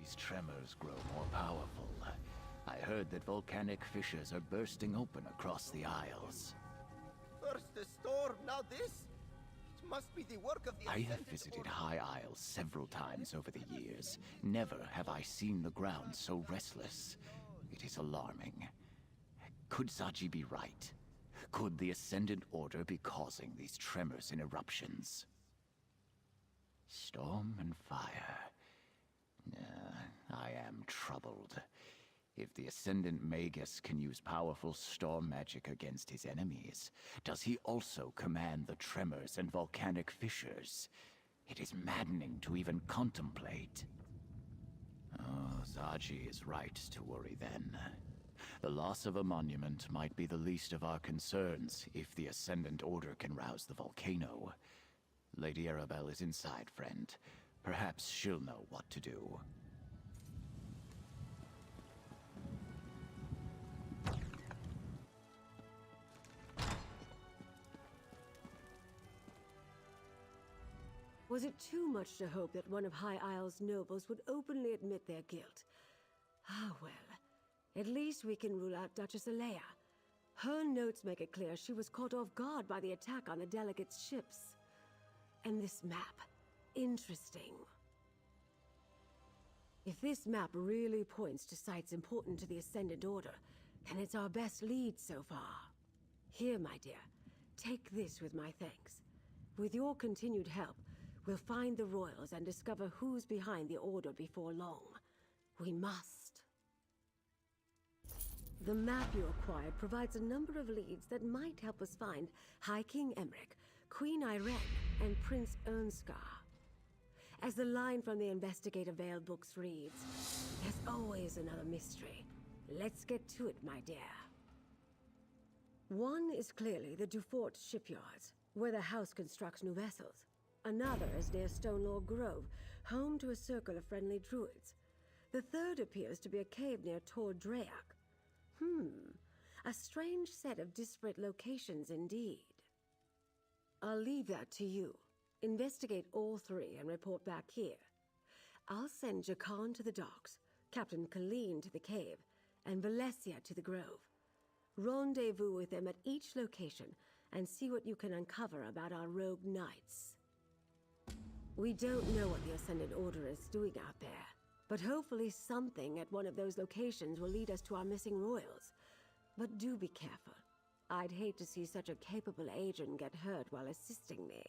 these tremors grow more powerful. I heard that volcanic fissures are bursting open across the Isles. First the storm, now this? It must be the work of the I have Ascended visited Order. High Isles several times over the years. Never have I seen the ground so restless. It is alarming. Could Zaji be right? Could the Ascendant Order be causing these tremors and eruptions? Storm and fire. I am troubled. If the Ascendant Magus can use powerful storm magic against his enemies, does he also command the tremors and volcanic fissures? It is maddening to even contemplate. Oh, Zaji is right to worry then. The loss of a monument might be the least of our concerns if the Ascendant Order can rouse the volcano. Lady Arabelle is inside, friend. Perhaps she'll know what to do. Was it too much to hope that one of High Isle's nobles would openly admit their guilt? Ah, well. At least we can rule out Duchess Alea. Her notes make it clear she was caught off guard by the attack on the delegates' ships. And this map. Interesting. If this map really points to sites important to the Ascendant Order, then it's our best lead so far. Here, my dear, take this with my thanks. With your continued help, we'll find the royals and discover who's behind the Order before long. We must. The map you acquired provides a number of leads that might help us find High King Emmerich, Queen Irene, and Prince Ernskar. As the line from the Investigator Veil books reads, there's always another mystery. Let's get to it, my dear. One is clearly the Dufort shipyards, where the house constructs new vessels. Another is near Stonelaw Grove, home to a circle of friendly druids. The third appears to be a cave near Tor Drayak. A strange set of disparate locations indeed. I'll leave that to you. Investigate all three and report back here. I'll send Jakan to the docks, Captain Colleen to the cave, and Valencia to the grove. Rendezvous with them at each location and see what you can uncover about our rogue knights. We don't know what the Ascendant Order is doing out there, but hopefully something at one of those locations will lead us to our missing royals. But do be careful. I'd hate to see such a capable agent get hurt while assisting me.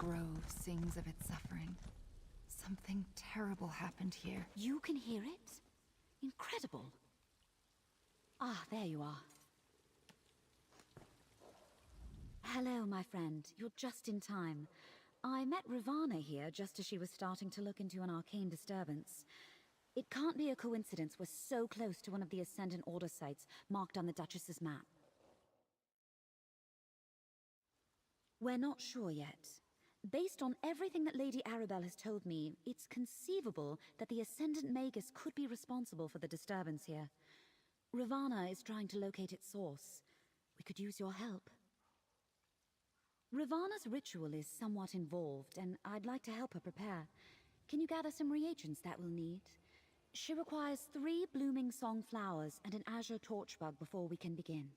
grove sings of its suffering. Something terrible happened here. You can hear it? Incredible. Ah, there you are. Hello, my friend. You're just in time. I met Ravana here just as she was starting to look into an arcane disturbance. It can't be a coincidence we're so close to one of the Ascendant Order sites marked on the Duchess's map. We're not sure yet. Based on everything that Lady Arabelle has told me, it's conceivable that the Ascendant Magus could be responsible for the disturbance here. Ravana is trying to locate its source. We could use your help. Ravana's ritual is somewhat involved, and I'd like to help her prepare. Can you gather some reagents that we'll need? She requires 3 blooming song flowers and an azure torchbug before we can begin.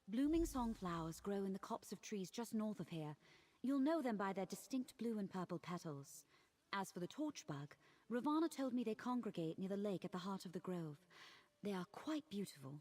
Blooming song flowers grow in the copse of trees just north of here. You'll know them by their distinct blue and purple petals. As for the torchbug, Ravana told me they congregate near the lake at the heart of the grove. They are quite beautiful.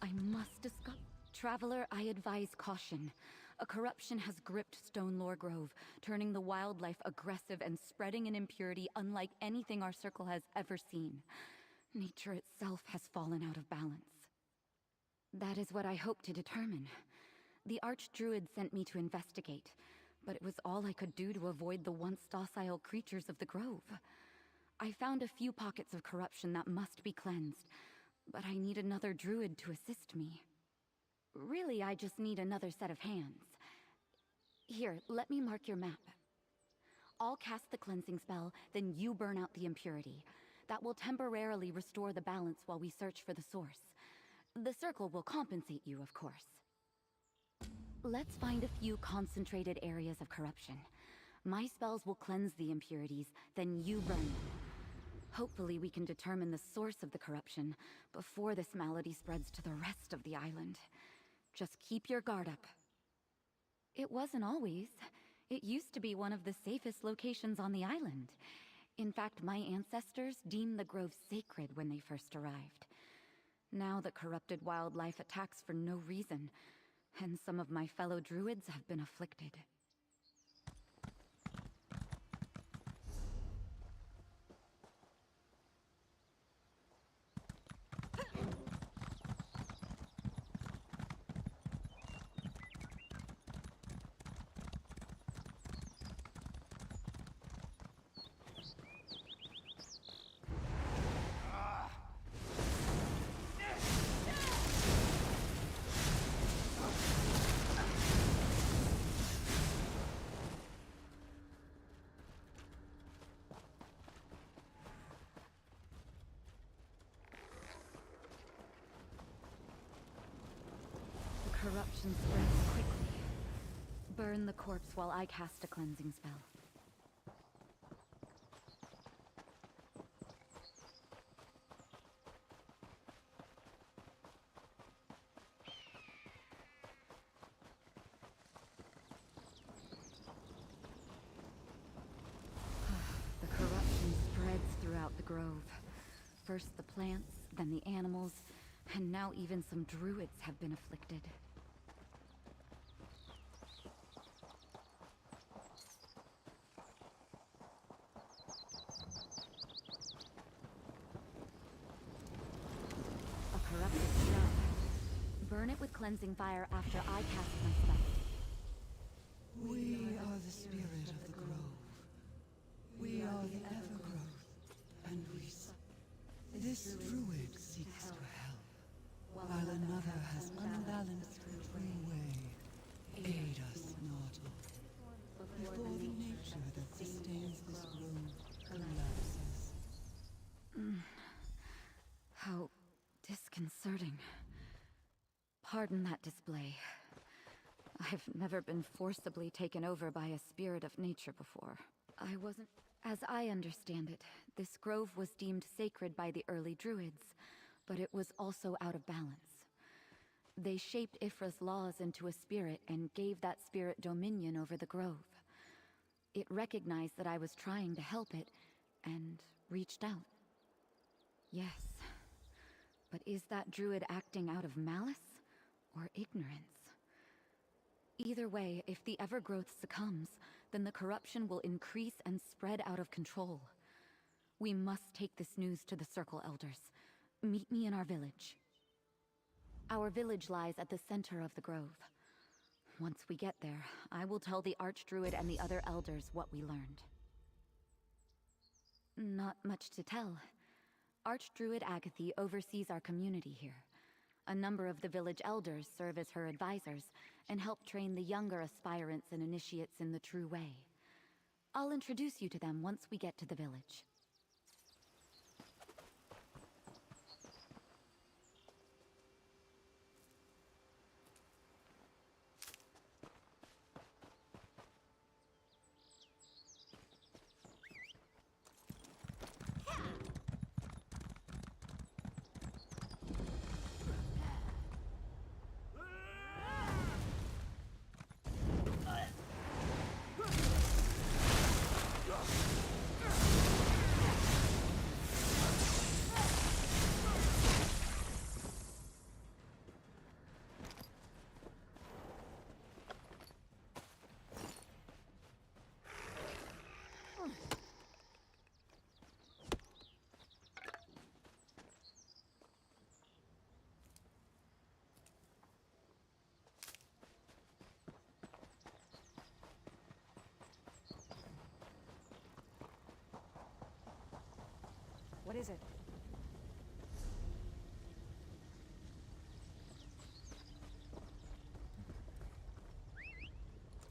I must discuss. Traveler, I advise caution. A corruption has gripped Stonelore Grove, turning the wildlife aggressive and spreading an impurity unlike anything our circle has ever seen. Nature itself has fallen out of balance. That is what I hope to determine. The Archdruid sent me to investigate, but it was all I could do to avoid the once docile creatures of the Grove. I found a few pockets of corruption that must be cleansed, but I need another druid to assist me. Really, I just need another set of hands. Here, let me mark your map. I'll cast the cleansing spell, then you burn out the impurity. That will temporarily restore the balance while we search for the source. The circle will compensate you, of course. Let's find a few concentrated areas of corruption. My spells will cleanse the impurities, then you burn them. Hopefully we can determine the source of the corruption before this malady spreads to the rest of the island. Just keep your guard up. It wasn't always. It used to be one of the safest locations on the island. In fact, my ancestors deemed the grove sacred when they first arrived. Now the corrupted wildlife attacks for no reason, and some of my fellow druids have been afflicted. Corruption spreads quickly. Burn the corpse while I cast a cleansing spell. The corruption spreads throughout the grove. First the plants, then the animals, and now even some druids have been afflicted. Corrupted shrub. Burn it with cleansing fire after I cast my spell. We are the spirit of the grove. We are the evergrowth, and this druid seeks to help, while another has unbalanced her true way. Aid us, mortal, before the nature that sustains this grove collapses. How disconcerting. Pardon that display. I've never been forcibly taken over by a spirit of nature before. I wasn't... As I understand it, this grove was deemed sacred by the early druids, but it was also out of balance. They shaped Ifra's laws into a spirit and gave that spirit dominion over the grove. It recognized that I was trying to help it, and reached out. Yes. But is that druid acting out of malice or ignorance? Either way, if the Evergrowth succumbs, then the corruption will increase and spread out of control. We must take this news to the Circle Elders. Meet me in our village. Our village lies at the center of the grove. Once we get there, I will tell the Archdruid and the other elders what we learned. Not much to tell. Archdruid Agathy oversees our community here. A number of the village elders serve as her advisors and help train the younger aspirants and initiates in the true way. I'll introduce you to them once we get to the village. What is it?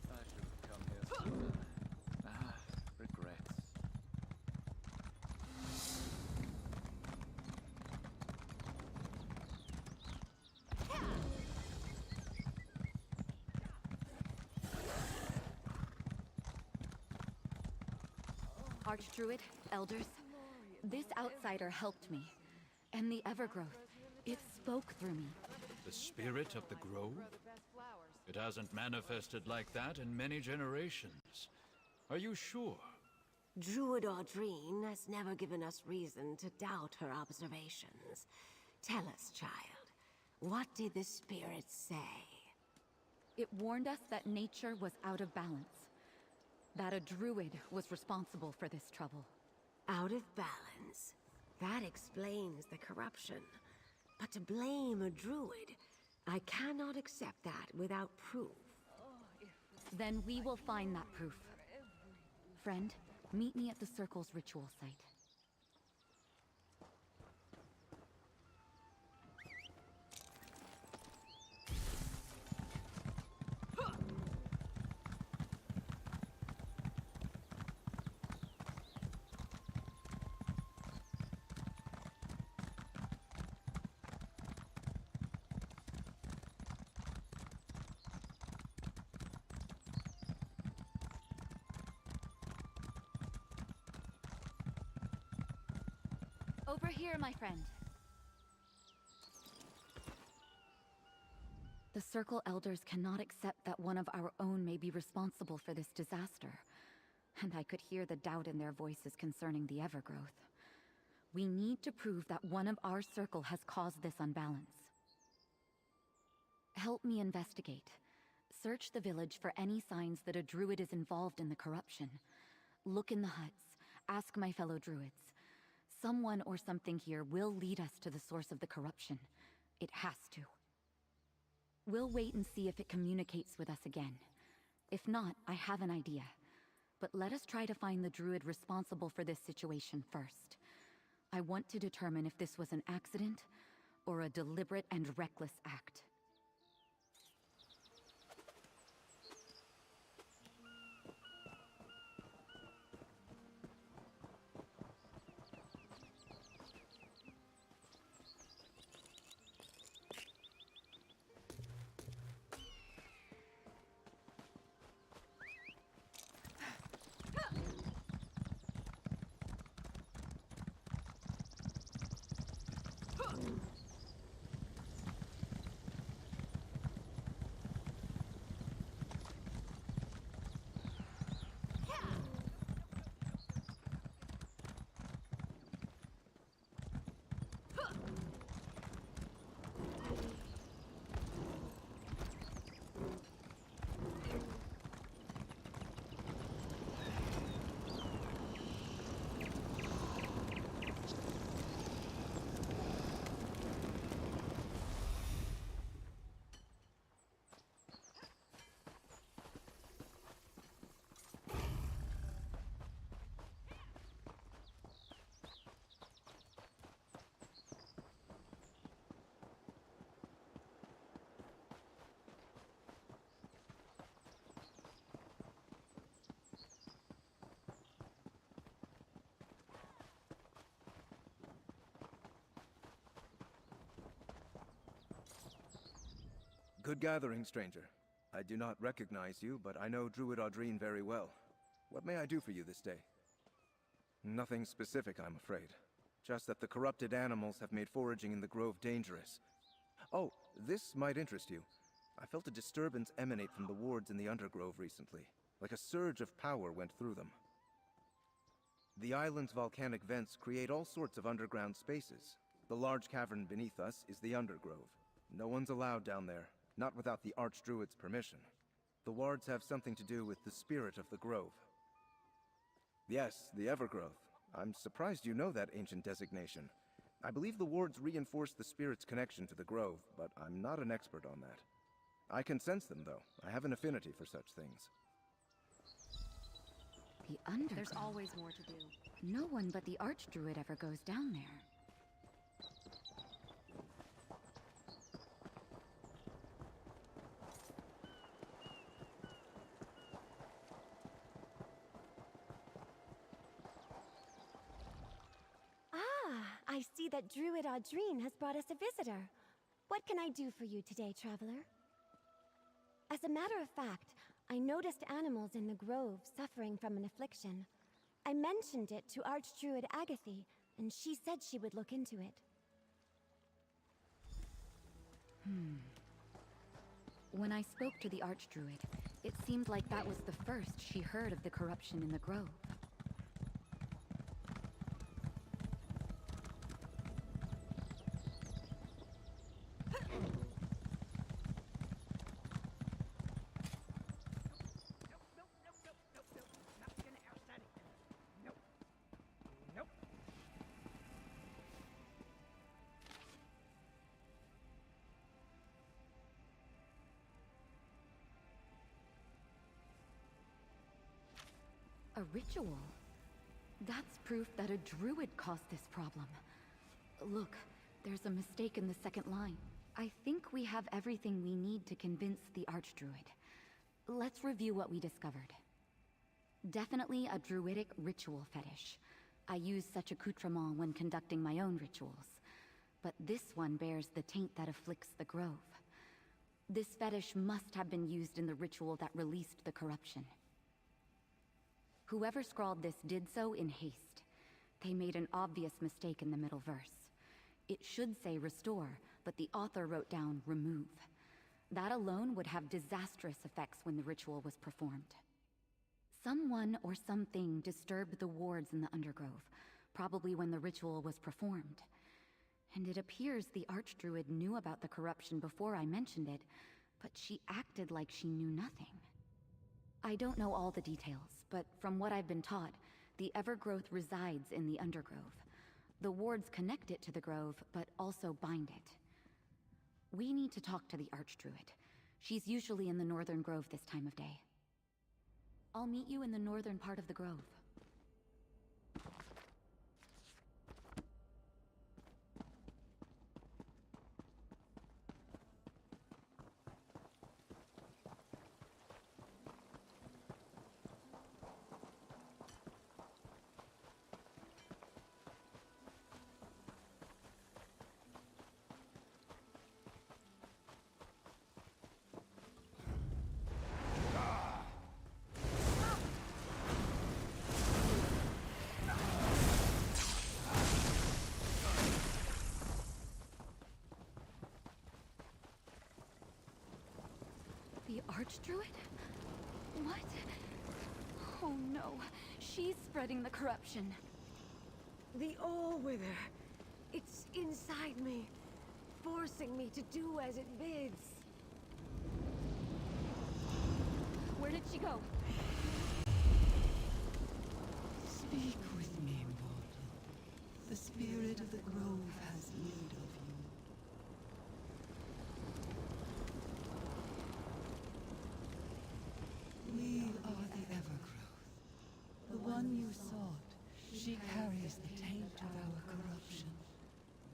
I should have come here sooner. Regrets. Archdruid, elders, this outsider helped me. And the Evergrowth, it spoke through me. The spirit of the grove? It hasn't manifested like that in many generations. Are you sure? Druid Audrine has never given us reason to doubt her observations. Tell us, child, what did the spirit say? It warned us that nature was out of balance. That a druid was responsible for this trouble. Out of balance? That explains the corruption. But to blame a druid, I cannot accept that without proof. Then we will find that proof. Friend, meet me at the Circle's ritual site. Over here, my friend. The Circle Elders cannot accept that one of our own may be responsible for this disaster. And I could hear the doubt in their voices concerning the Evergrowth. We need to prove that one of our circle has caused this unbalance. Help me investigate. Search the village for any signs that a druid is involved in the corruption. Look in the huts. Ask my fellow druids. Someone or something here will lead us to the source of the corruption. It has to. We'll wait and see if it communicates with us again. If not, I have an idea. But let us try to find the druid responsible for this situation first. I want to determine if this was an accident or a deliberate and reckless act. Good gathering, stranger. I do not recognize you, but I know Druid Audrine very well. What may I do for you this day? Nothing specific, I'm afraid. Just that the corrupted animals have made foraging in the grove dangerous. Oh, this might interest you. I felt a disturbance emanate from the wards in the Undergrove recently. Like a surge of power went through them. The island's volcanic vents create all sorts of underground spaces. The large cavern beneath us is the Undergrove. No one's allowed down there, not without the Archdruid's permission. The wards have something to do with the spirit of the grove. Yes, the Evergrowth. I'm surprised you know that ancient designation. I believe the wards reinforce the spirit's connection to the grove, but I'm not an expert on that. I can sense them, though. I have an affinity for such things. The Undergrove. There's always more to do. No one but the Archdruid ever goes down there. I see that Druid Audrine has brought us a visitor. What can I do for you today, traveler? As a matter of fact, I noticed animals in the grove suffering from an affliction. I mentioned it to Archdruid Agathe, and she said she would look into it. When I spoke to the Archdruid, it seemed like that was the first she heard of the corruption in the grove. A ritual? That's proof that a druid caused this problem. Look, there's a mistake in the second line. I think we have everything we need to convince the Archdruid. Let's review what we discovered. Definitely a druidic ritual fetish. I use such accoutrement when conducting my own rituals. But this one bears the taint that afflicts the grove. This fetish must have been used in the ritual that released the corruption. Whoever scrawled this did so in haste. They made an obvious mistake in the middle verse. It should say restore, but the author wrote down remove. That alone would have disastrous effects when the ritual was performed. Someone or something disturbed the wards in the Undergrove, probably when the ritual was performed. And it appears the Archdruid knew about the corruption before I mentioned it, but she acted like she knew nothing. I don't know all the details, but from what I've been taught, the Evergrowth resides in the Undergrove. The wards connect it to the grove, but also bind it. We need to talk to the Archdruid. She's usually in the Northern Grove this time of day. I'll meet you in the northern part of the grove. The Archdruid? What? Oh no, she's spreading the corruption. The All-Wither. It's inside me, forcing me to do as it bids. Where did she go? Speak with me, mortal. The spirit of the grove has need of you. We are the Evergrowth. The one you sought. She carries the taint of our corruption.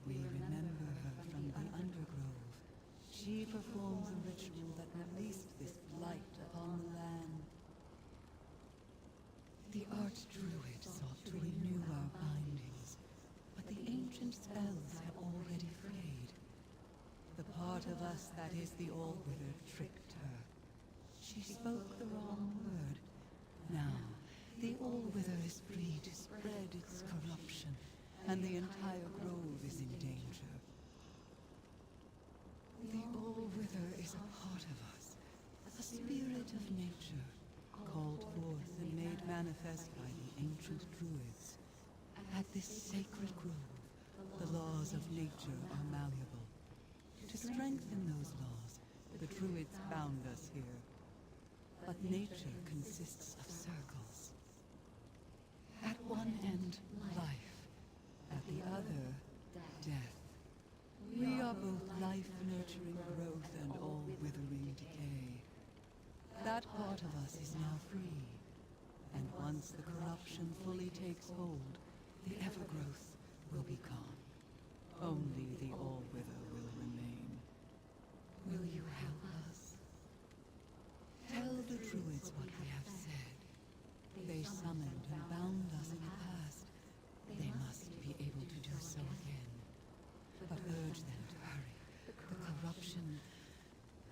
We remember her from the Undergrove. She performs a ritual that released this blight upon the land. The Archdruid sought to renew our bindings, but the ancient spells have already frayed. The part part of us that is the All-Wither tricked her. She spoke the wrong word. Now, the All-Wither is free to spread its corruption, and the entire grove is in danger. The All-Wither is a part of us, a spirit of nature, called forth and made manifest by the ancient druids. At this sacred grove, the laws of nature are malleable. To strengthen those laws, the druids bound us here. But nature consists of circles. At one end, life. At the other, death. We are both life-nurturing growth and all-withering decay. That part of us is now free. And once the corruption fully takes hold, the Evergrowth will be gone. Only the All-Wither will remain. Will you help us? Tell the druids what we have said. They summoned and bound us in the past. They must be able to do so again. But urge them to hurry. The corruption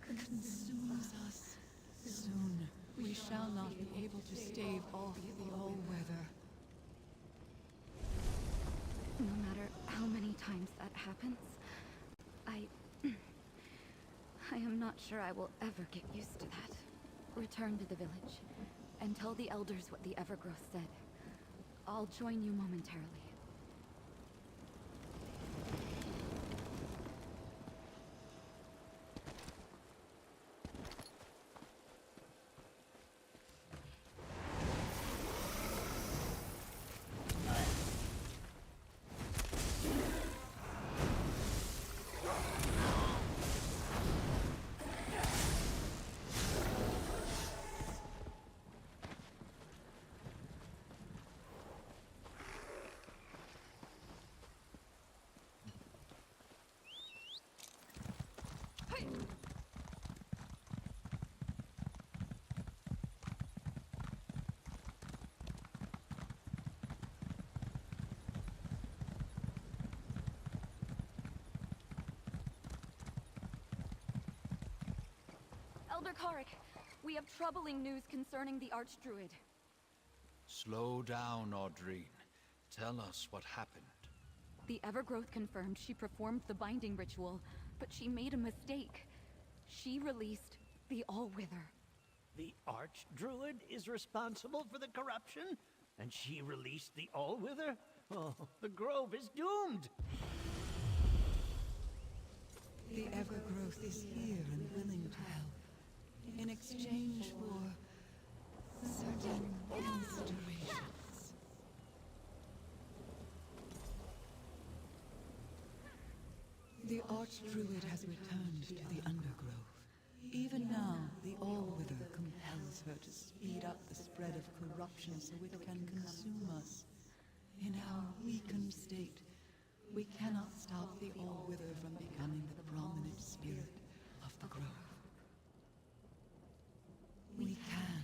consumes us. Soon, we shall not be able to stave off the All-Weather. No matter how many times that happens, I am not sure I will ever get used to that. Return to the village, and tell the elders what the Evergrowth said. I'll join you momentarily. Elder Karik, we have troubling news concerning the Archdruid. Slow down, Audrine. Tell us what happened. The Evergrowth confirmed she performed the binding ritual, but she made a mistake. She released the All-Wither. The Archdruid is responsible for the corruption? And she released the All-Wither? Oh, the grove is doomed! The Evergrowth is here and willing to help. In exchange for certain considerations. The Archdruid has returned to the Undergrove. Even now, the All-Wither compels her to speed up the spread of corruption so it can consume us. In our weakened state, we cannot stop the All-Wither from becoming the prominent spirit of the grove. We can,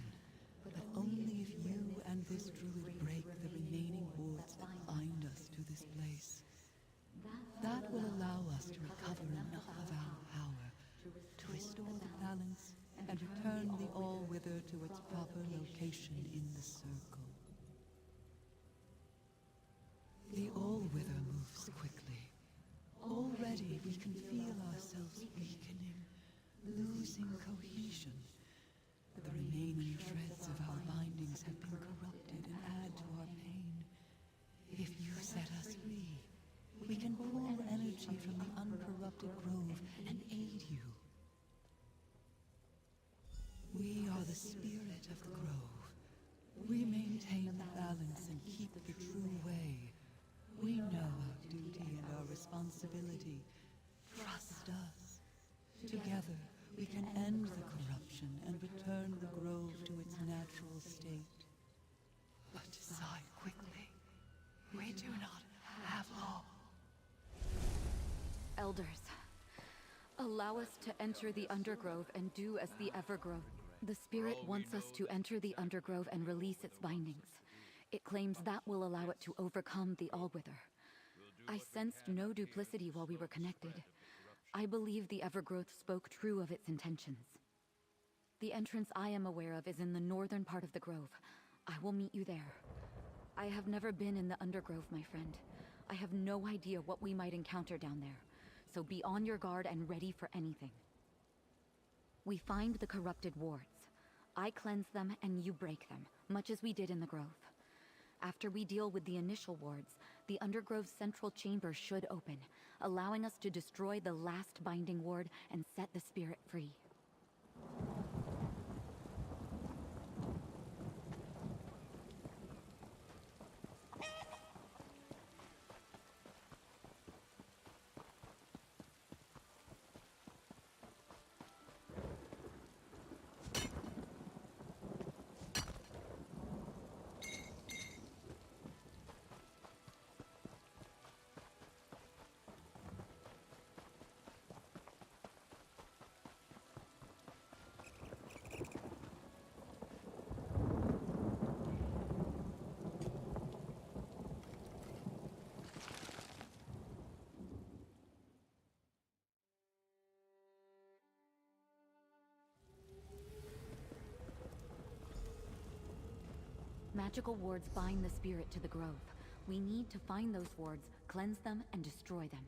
but only if you and this druid break the remaining wards that bind us to this place. That will allow us to recover enough of our power to restore the balance and return the All-Wither to its proper location in the circle. The All-Wither moves quickly. Already we can feel ourselves weakening, losing cohesion. The remaining shreds of our bindings have been corrupted and add to our pain. If you set us free, we can pull energy from the uncorrupted grove and aid you. We are the spirit of the grove. We maintain the balance and keep the true way. We know our duty and our responsibility. Trust us. Together, we can end the corruption and return the grove to its natural state. But decide quickly. We do not have long. Elders, allow us to enter the Undergrove and do as the Evergrowth. The Spirit wants us to enter the Undergrove and release its bindings. It claims that will allow it to overcome the All-Wither. I sensed no duplicity while we were connected. I believe the Evergrowth spoke true of its intentions. The entrance I am aware of is in the northern part of the grove. I will meet you there. I have never been in the Undergrove, my friend. I have no idea what we might encounter down there, so be on your guard and ready for anything. We find the corrupted wards. I cleanse them and you break them, much as we did in the grove. After we deal with the initial wards, the Undergrove's central chamber should open, allowing us to destroy the last binding ward and set the spirit free. Magical wards bind the spirit to the grove. We need to find those wards, cleanse them, and destroy them.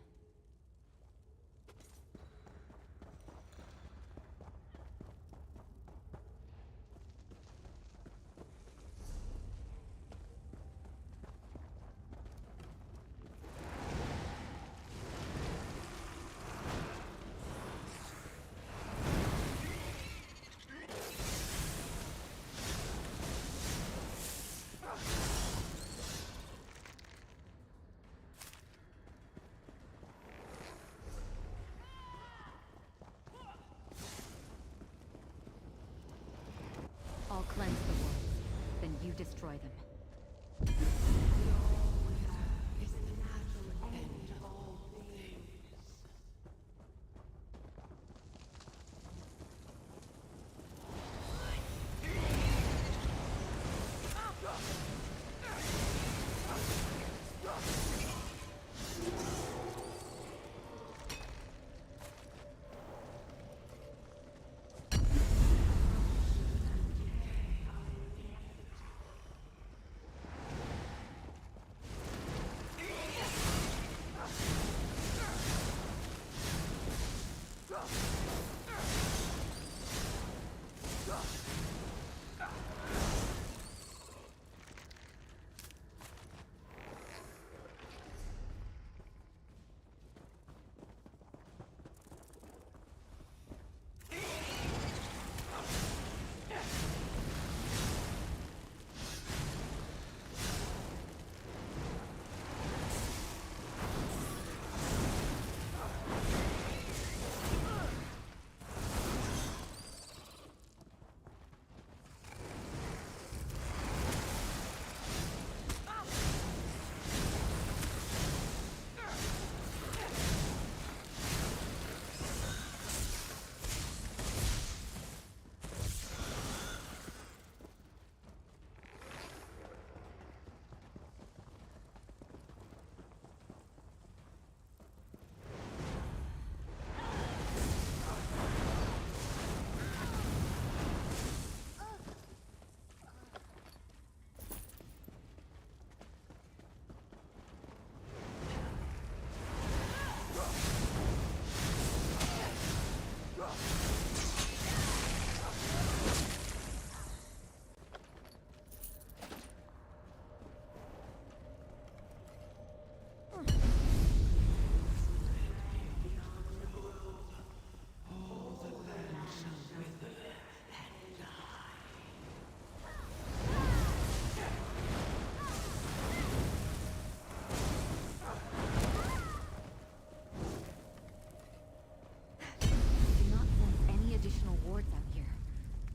I'll cleanse the wards, then you destroy them. Is the natural end of all things.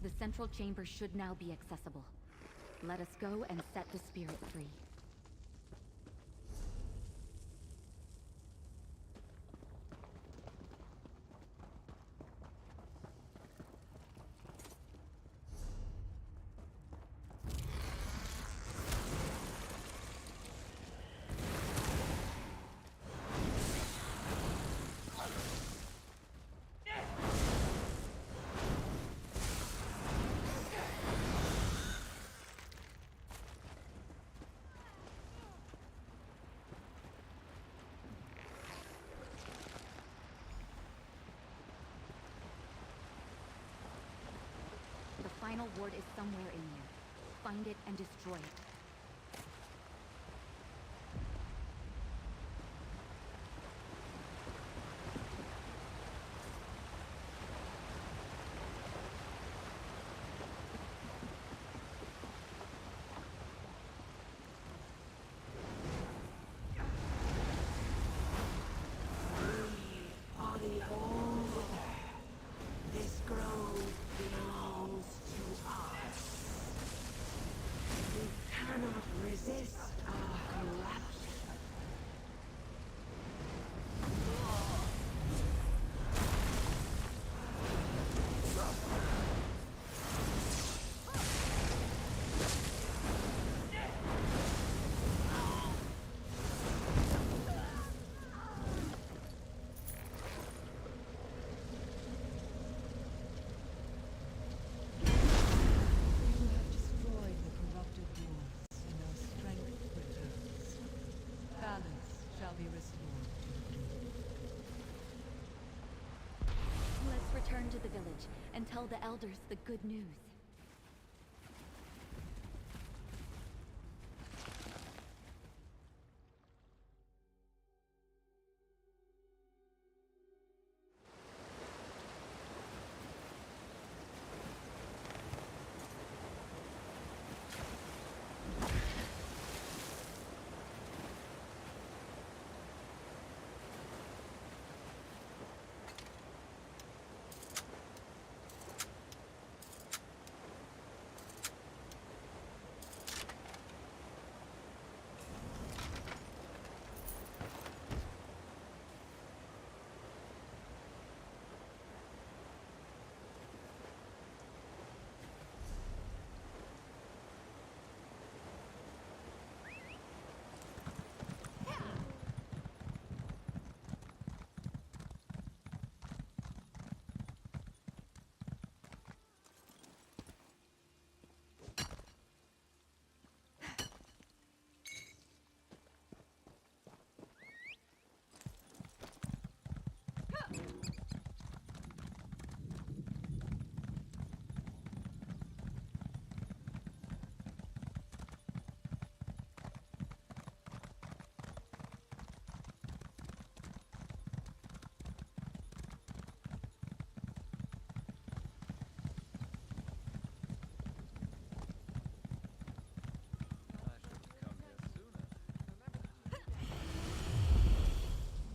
The central chamber should now be accessible. Let us go and set the spirit free. final ward is somewhere in there. Find it and destroy it. This grove belongs to us. We cannot resist our corruption. You have destroyed the corrupted dwarves, and our strength returns. Balance shall be restored to the group. Let's return to the village and tell the elders the good news.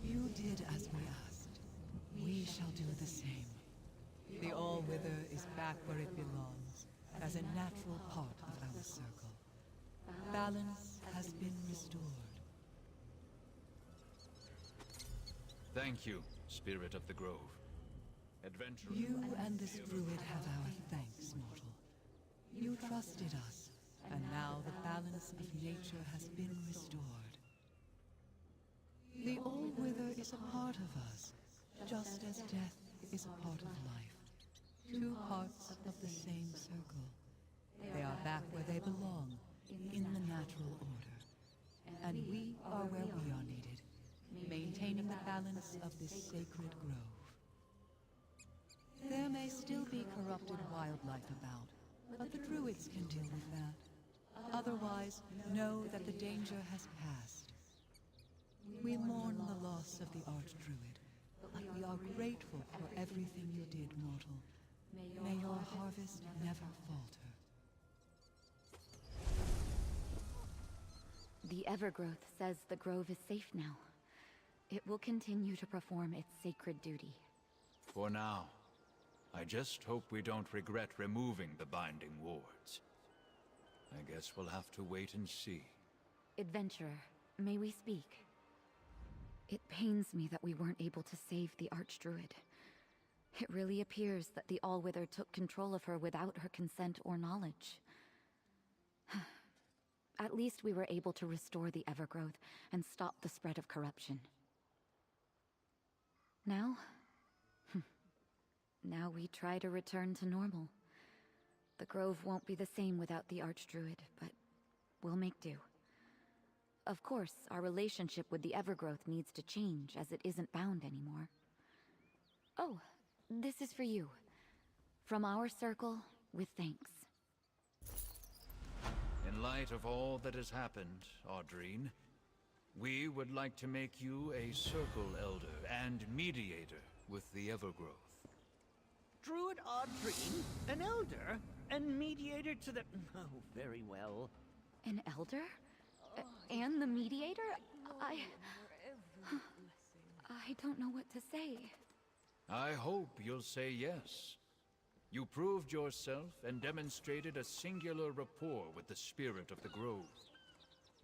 You did as we asked. We shall do the same. The All-Wither is back where it belongs, as a natural part of our circle. Balance has been restored. Thank you, Spirit of the Grove. Adventurer. You and this druid have our thanks, mortal. You trusted us, and now the balance of nature has been restored. The All-Wither is a part of us, just as death is a part of life. Two parts of the same circle. They are back where they belong, in the natural order. And we are where we are needed, maintaining the balance of this sacred grove. There may still be corrupted wildlife about, but the druids can deal with that. Otherwise, know that the danger has passed. We mourn the loss of the Archdruid, but we are grateful for everything you did, mortal. May your harvest never falter. The Evergrowth says the grove is safe now. It will continue to perform its sacred duty. For now. I just hope we don't regret removing the binding wards. I guess we'll have to wait and see. Adventurer, may we speak? It pains me that we weren't able to save the Archdruid. It really appears that the All-Wither took control of her without her consent or knowledge. At least we were able to restore the Evergrowth and stop the spread of corruption. Now? Now we try to return to normal. The grove won't be the same without the Archdruid, but we'll make do. Of course, our relationship with the Evergrowth needs to change, as it isn't bound anymore. Oh, this is for you. From our circle with thanks. In light of all that has happened, Audrine, we would like to make you a Circle Elder and Mediator with the Evergrowth. Druid Audrine, an elder, and mediator to the... Oh, very well. An elder? And the mediator? I don't know what to say. I hope you'll say yes. You proved yourself and demonstrated a singular rapport with the spirit of the Grove.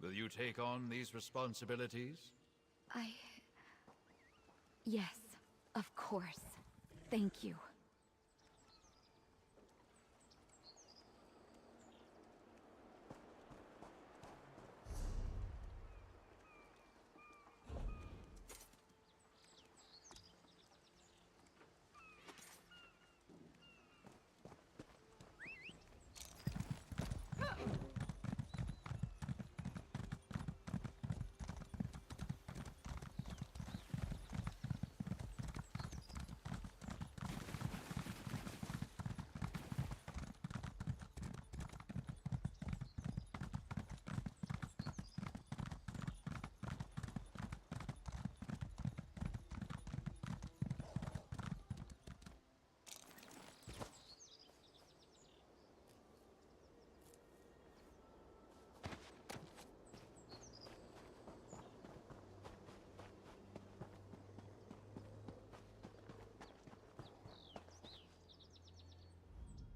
Will you take on these responsibilities? Yes, of course. Thank you.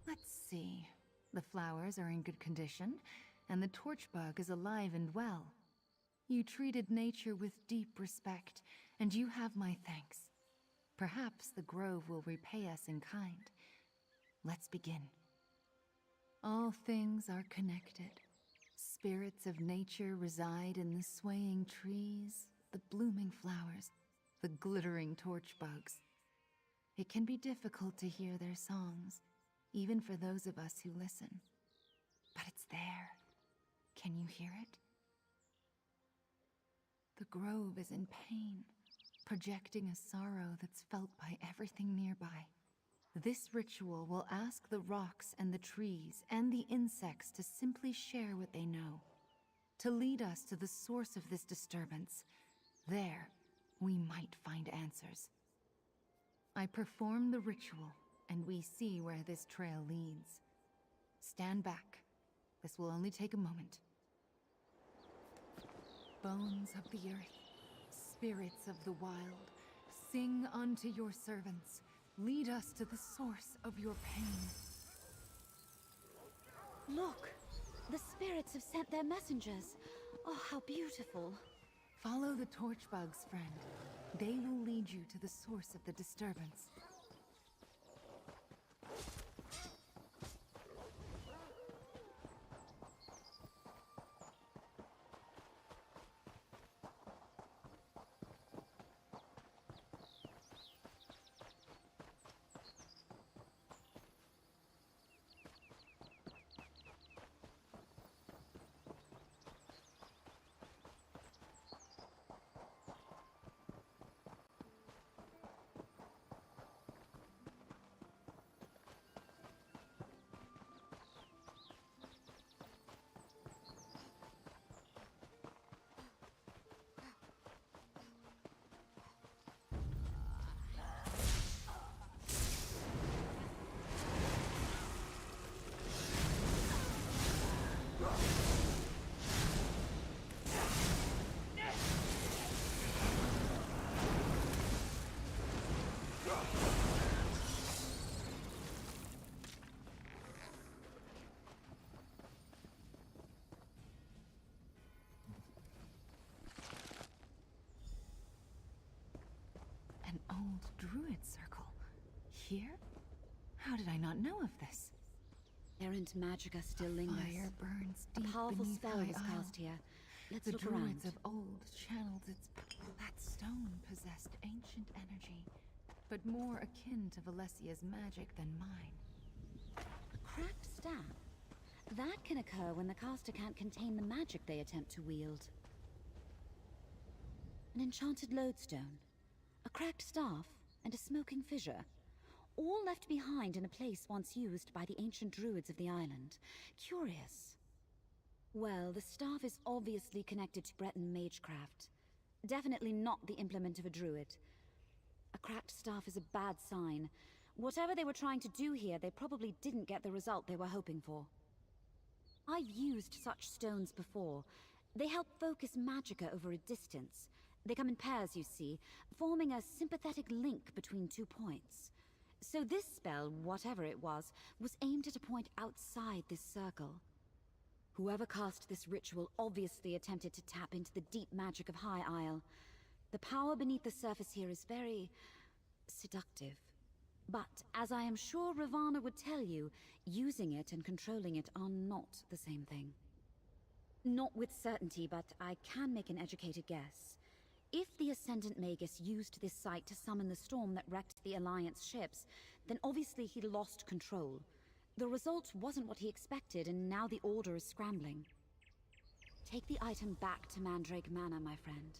Let's see. The flowers are in good condition, and the torch bug is alive and well. You treated nature with deep respect, and you have my thanks. Perhaps the grove will repay us in kind. Let's begin. All things are connected. Spirits of nature reside in the swaying trees, the blooming flowers, the glittering torch bugs. It can be difficult to hear their songs, even for those of us who listen. But it's there. Can you hear it? The grove is in pain, projecting a sorrow that's felt by everything nearby. This ritual will ask the rocks and the trees and the insects to simply share what they know, to lead us to the source of this disturbance. There, we might find answers. I perform the ritual, and we see where this trail leads. Stand back. This will only take a moment. Bones of the earth, spirits of the wild, sing unto your servants. Lead us to the source of your pain. Look! The spirits have sent their messengers. Oh, how beautiful. Follow the torch bugs, friend. They will lead you to the source of the disturbance. An old druid circle. Here? How did I not know of this? Errant magica still lingers. Fire burns A deep powerful beneath spell my was isle. cast here. Let's The look druids around. of old channeled its... That stone possessed ancient energy, but more akin to Valesia's magic than mine. A cracked staff? That can occur when the caster can't contain the magic they attempt to wield. An enchanted lodestone, a cracked staff, and a smoking fissure. all left behind in a place once used by the ancient druids of the island. Curious. Well, the staff is obviously connected to Breton magecraft. Definitely not the implement of a druid. A cracked staff is a bad sign. Whatever they were trying to do here, they probably didn't get the result they were hoping for. I've used such stones before. They help focus magicka over a distance. They come in pairs, you see, forming a sympathetic link between 2 points. So this spell, whatever it was aimed at a point outside this circle. Whoever cast this ritual obviously attempted to tap into the deep magic of High Isle. The power beneath the surface here is very seductive. But, as I am sure Ravana would tell you, using it and controlling it are not the same thing. Not with certainty, but I can make an educated guess. If the Ascendant Magus used this site to summon the storm that wrecked the Alliance ships, then obviously he lost control. The result wasn't what he expected, and now the Order is scrambling. Take the item back to Mandrake Manor, my friend.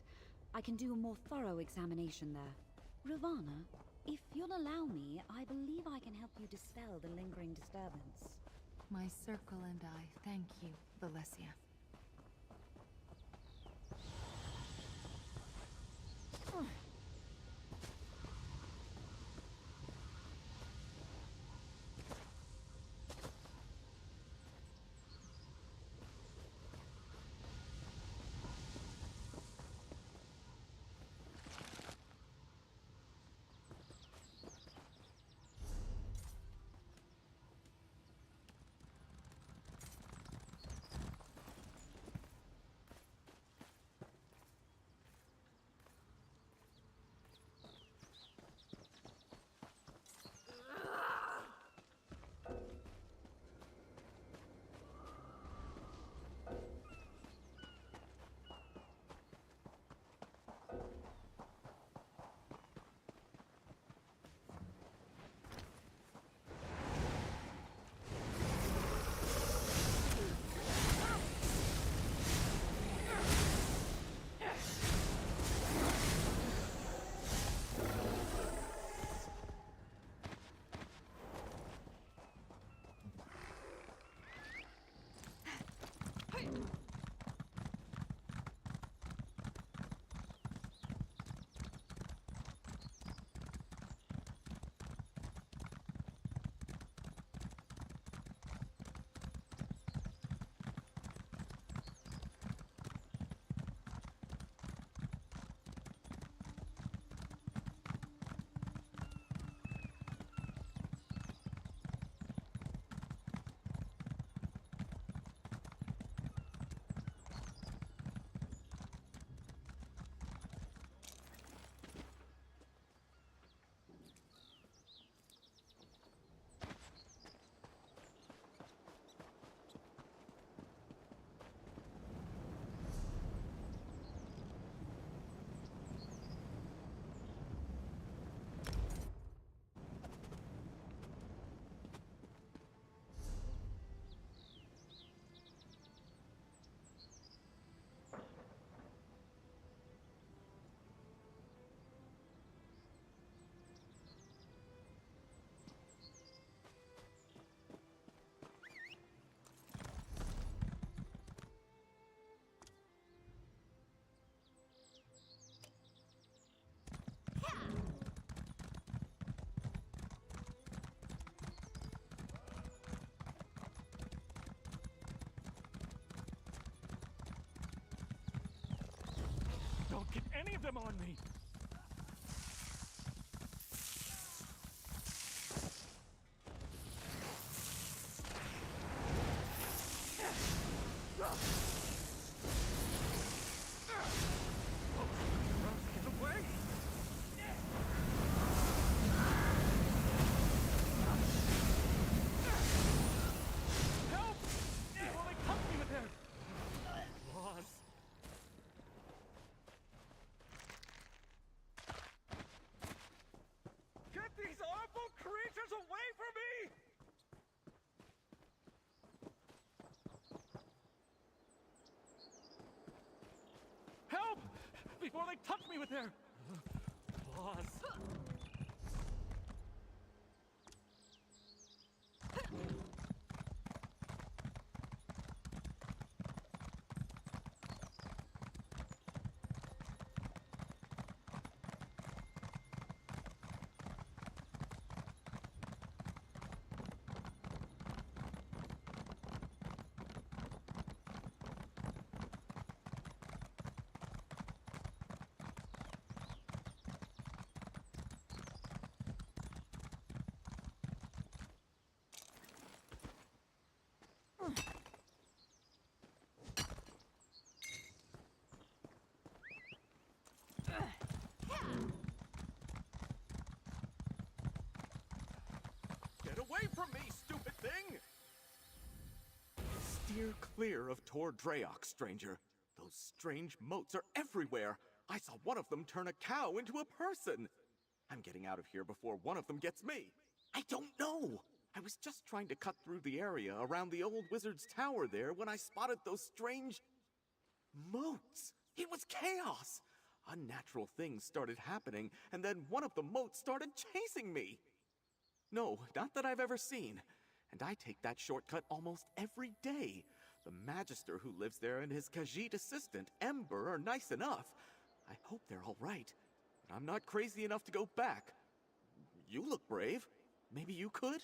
I can do a more thorough examination there. Ravana, if you'll allow me, I believe I can help you dispel the lingering disturbance. My circle and I thank you, Valesia. Don't get any of them on me! Get away! Help! Before they cut me with their claws! Get these awful creatures away from me! Help! Before they touch me with their claws! Get away from me, stupid thing! Steer clear of Tor Draok, stranger. Those strange moats are everywhere. I saw one of them turn a cow into a person. I'm getting out of here before one of them gets me. I don't know. I was just trying to cut through the area around the old wizard's tower there when I spotted those strange moats. It was chaos. Unnatural things started happening, and then one of the moats started chasing me. No, not that I've ever seen. And I take that shortcut almost every day. The Magister who lives there and his Khajiit assistant, Ember, are nice enough. I hope they're all right. But I'm not crazy enough to go back. You look brave. Maybe you could?